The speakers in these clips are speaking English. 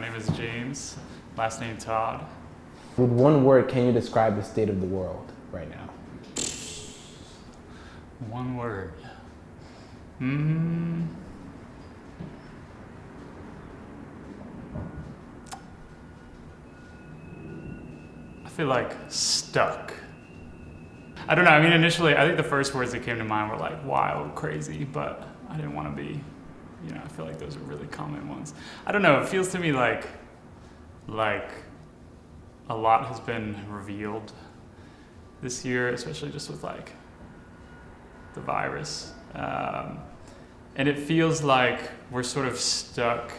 name is James, last name Todd. With one word, can you describe the state of the world right now? One word. I feel like stuck. I don't know, I mean, initially, I think the first words that came to mind were like wild, crazy, but I didn't want to be, I feel like those are really common ones. I don't know, it feels to me like a lot has been revealed this year, especially just with like the virus. And it feels like we're sort of stuck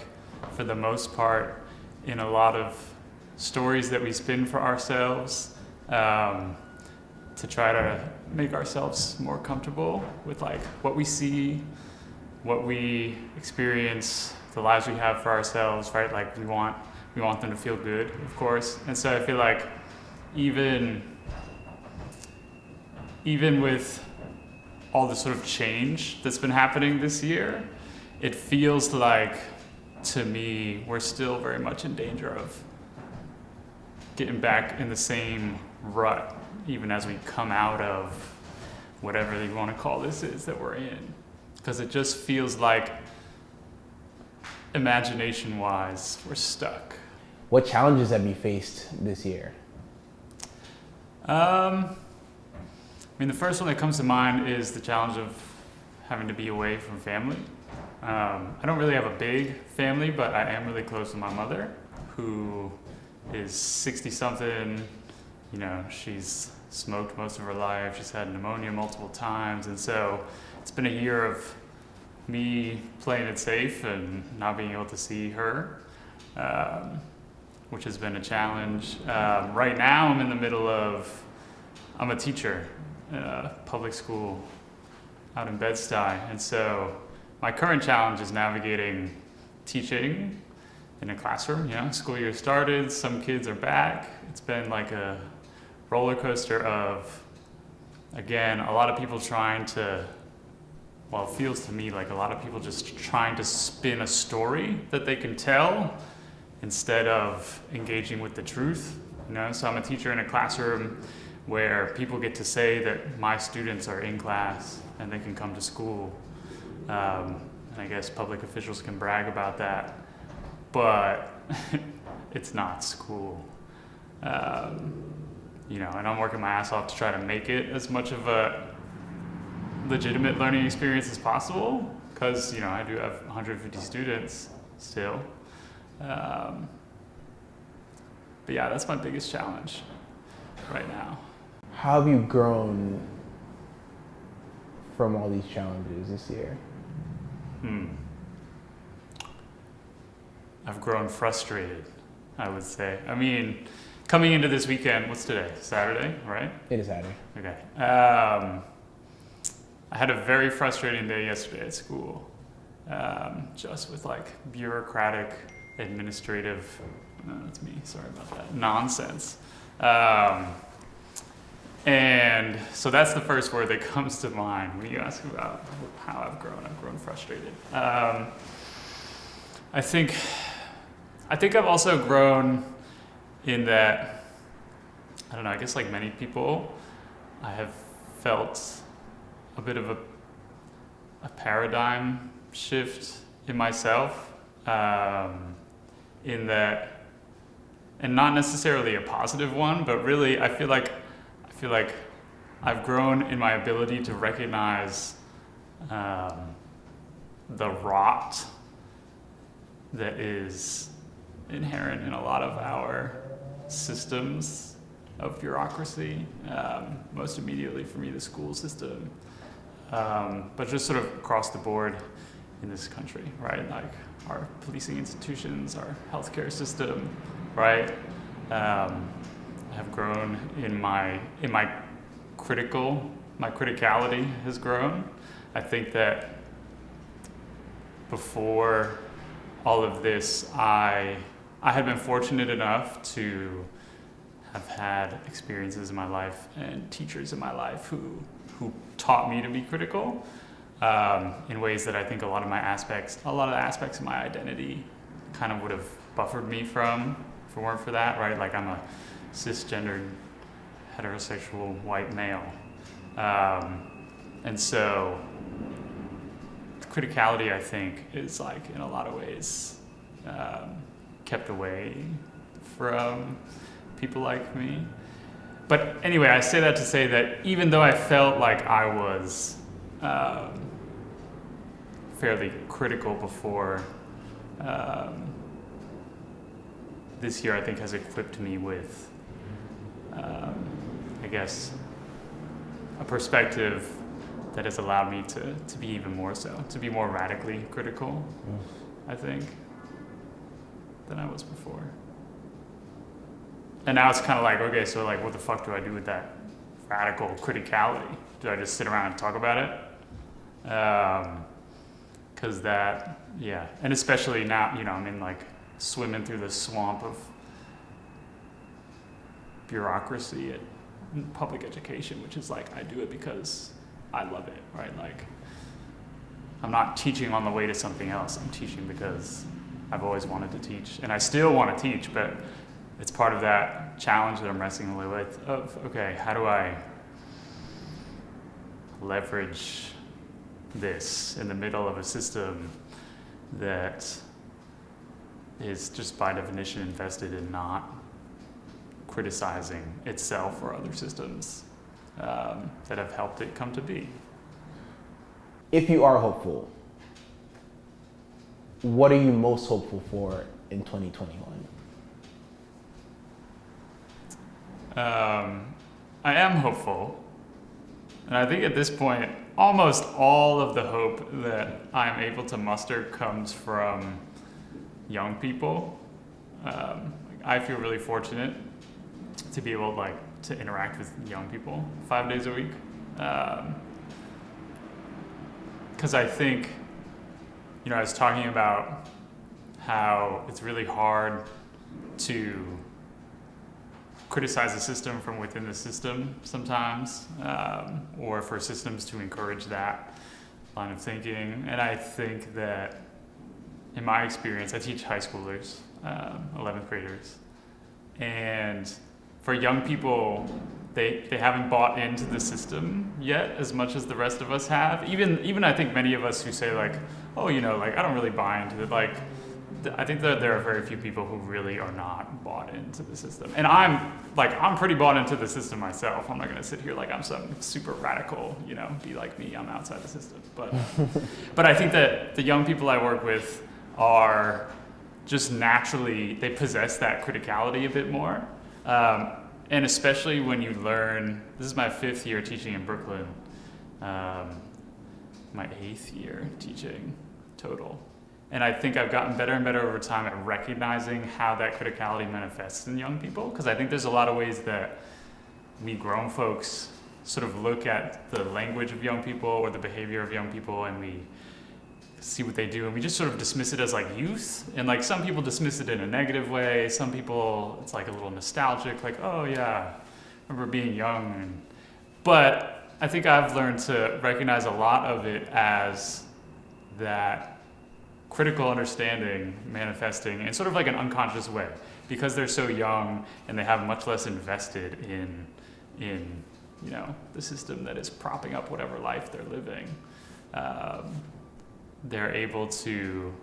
for the most part in a lot of stories that we spin for ourselves to try to make ourselves more comfortable with like what we see, what we experience, the lives we have for ourselves, right? Like we want them to feel good, of course. And so I feel like even with all the sort of change that's been happening this year, it feels like, to me, we're still very much in danger of getting back in the same rut, even as we come out of whatever you want to call this is that we're in. Because it just feels like, imagination-wise, we're stuck. What challenges have you faced this year? I mean, the first one that comes to mind is the challenge of having to be away from family. I don't really have a big family, but I am really close to my mother, who is 60-something. She's smoked most of her life. She's had pneumonia multiple times. And so it's been a year of me playing it safe and not being able to see her, which has been a challenge. Right now, I'm a teacher in a public school out in Bedstuy. And so my current challenge is navigating teaching in a classroom. School year started, some kids are back. It's been like a roller coaster of, again, a lot of people trying to, well, it feels to me like a lot of people just trying to spin a story that they can tell instead of engaging with the truth. So I'm a teacher in a classroom where people get to say that my students are in class and they can come to school. And I guess public officials can brag about that, but it's not school. And I'm working my ass off to try to make it as much of a legitimate learning experience as possible, because I do have 150 students still. But yeah, that's my biggest challenge right now. How have you grown from all these challenges this year? I've grown frustrated, I would say. I mean, coming into this weekend, what's today? Saturday, right? It is Saturday. Okay. I had a very frustrating day yesterday at school, just with like bureaucratic, administrative, that's me, sorry about that, nonsense. And so that's the first word that comes to mind when you ask about how I've grown frustrated. I think I've also grown in that, I don't know, I guess like many people, I have felt a bit of a paradigm shift in myself, in that, and not necessarily a positive one, but really I feel like I've grown in my ability to recognize the rot that is inherent in a lot of our systems of bureaucracy, most immediately for me, the school system, but just sort of across the board in this country, right? Like our policing institutions, our healthcare system, right? I have grown in my criticality has grown. I think that before all of this, I had been fortunate enough to have had experiences in my life and teachers in my life who taught me to be critical in ways that I think a lot of the aspects of my identity kind of would have buffered me from if it weren't for that, right? Like I'm a cisgendered, heterosexual white male. And so criticality, I think, is like in a lot of ways kept away from people like me. But anyway, I say that to say that even though I felt like I was fairly critical before, this year I think has equipped me with, I guess, a perspective that has allowed me to be even more so, to be more radically critical, I think, than I was before. And now it's kind of like, okay, so like, what the fuck do I do with that radical criticality? Do I just sit around and talk about it? Because that, yeah, and especially now, you know, I'm in like swimming through the swamp of bureaucracy at public education, which is like, I do it because I love it, right? Like, I'm not teaching on the way to something else. I'm teaching because I've always wanted to teach, and I still want to teach, but it's part of that challenge that I'm wrestling with of, okay, how do I leverage this in the middle of a system that is just by definition invested in not criticizing itself or other systems that have helped it come to be. If you are hopeful, what are you most hopeful for in 2021? I am hopeful, and I think at this point, almost all of the hope that I'm able to muster comes from young people. I feel really fortunate to be able to interact with young people 5 days a week. Because I think, you know, I was talking about how it's really hard to criticize the system from within the system sometimes, or for systems to encourage that line of thinking. And I think that in my experience, I teach high schoolers, 11th graders, and for young people, they haven't bought into the system yet as much as the rest of us have. Even I think many of us who say like, oh, you know, like I don't really buy into it. Like, I think that there are very few people who really are not bought into the system. And I'm pretty bought into the system myself. I'm not gonna sit here like I'm some super radical, you know, be like me, I'm outside the system. But I think that the young people I work with are just naturally, they possess that criticality a bit more. And especially when you learn, this is my 5th year teaching in Brooklyn, my 8th year teaching total. And I think I've gotten better and better over time at recognizing how that criticality manifests in young people. Because I think there's a lot of ways that we grown folks sort of look at the language of young people or the behavior of young people, and we see what they do, and we just sort of dismiss it as like youth. And like some people dismiss it in a negative way. Some people, it's like a little nostalgic, like, oh yeah, I remember being young. But I think I've learned to recognize a lot of it as that critical understanding manifesting in sort of like an unconscious way, because they're so young and they have much less invested in you know, the system that is propping up whatever life they're living. They're able to,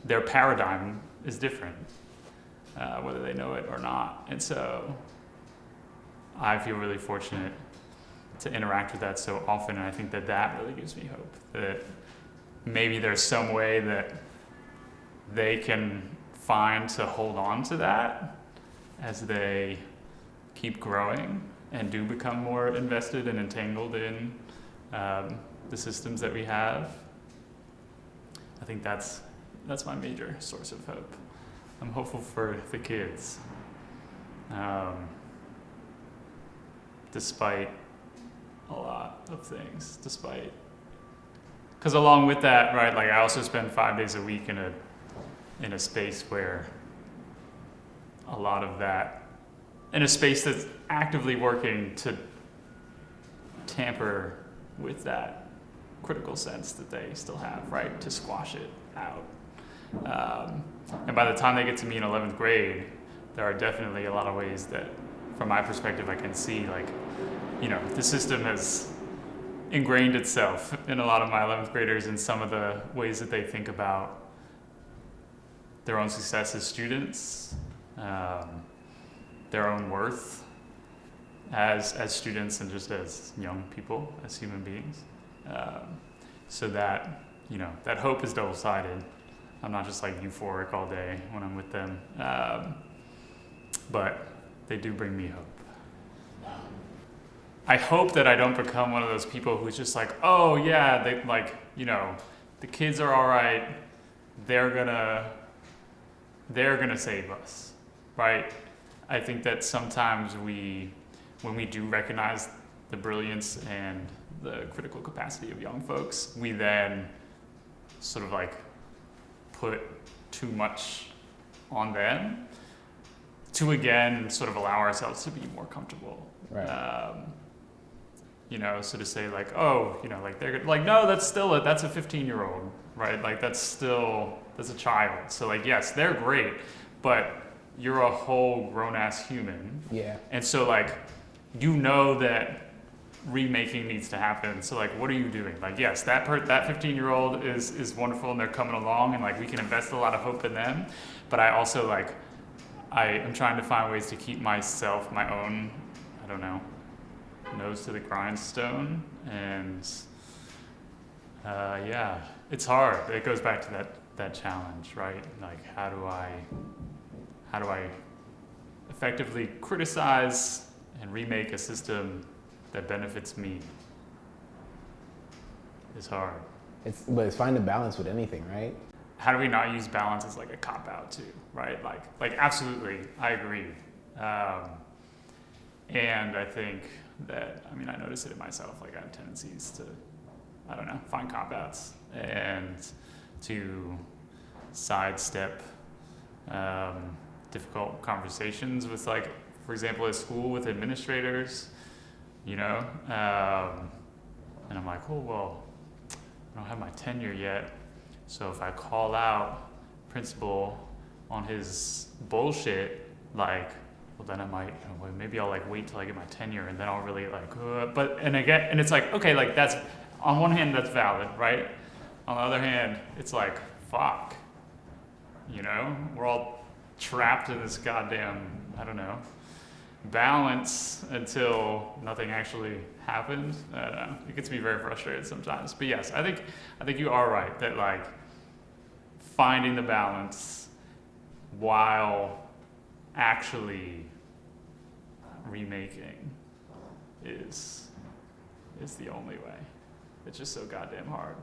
their paradigm is different, whether they know it or not. And so I feel really fortunate to interact with that so often, and I think that that really gives me hope that maybe there's some way that they can find to hold on to that as they keep growing and do become more invested and entangled in the systems that we have. I think that's my major source of hope. I'm hopeful for the kids, despite a lot of things, because along with that, right, like I also spend 5 days a week in a space where a lot of that, in a space that's actively working to tamper with that critical sense that they still have, right, to squash it out. And by the time they get to me in 11th grade, there are definitely a lot of ways that, from my perspective, I can see like, the system has ingrained itself in a lot of my 11th graders in some of the ways that they think about their own success as students, their own worth as students and just as young people, as human beings. So that, that hope is double-sided. I'm not just like euphoric all day when I'm with them, but they do bring me hope. I hope that I don't become one of those people who's just like, oh yeah, they like, the kids are all right. They're gonna save us, right? I think that sometimes when we do recognize the brilliance and the critical capacity of young folks, we then sort of like put too much on them to again sort of allow ourselves to be more comfortable. Right. So to say like, oh, like they're like, no, that's a 15-year-old, right? Like that's a child. So like, yes, they're great, but you're a whole grown-ass human. Yeah. And so like, that remaking needs to happen. So like, what are you doing? Like, yes, that 15-year-old is wonderful and they're coming along and like we can invest a lot of hope in them. But I also like, I am trying to find ways to keep myself, my own, I don't know, nose to the grindstone. And it's hard. It goes back to that challenge, right? Like, how do I effectively criticize and remake a system that benefits me? Is hard. But it's finding balance with anything, right? How do we not use balance as like a cop-out too, right? Like absolutely, I agree. And I think that, I notice it in myself, like I have tendencies to, find cop-outs and to sidestep difficult conversations with, like, for example, at school with administrators, and I'm like, oh, well, I don't have my tenure yet, so if I call out principal on his bullshit, like, well, then I might, maybe I'll like wait till I get my tenure and then I'll really like, and it's like, okay, like that's, on one hand, that's valid, right? On the other hand, it's like, fuck, we're all trapped in this goddamn, balance until nothing actually happens. I don't know. It gets me very frustrated sometimes. But yes, I think you are right that like finding the balance while actually remaking is the only way. It's just so goddamn hard.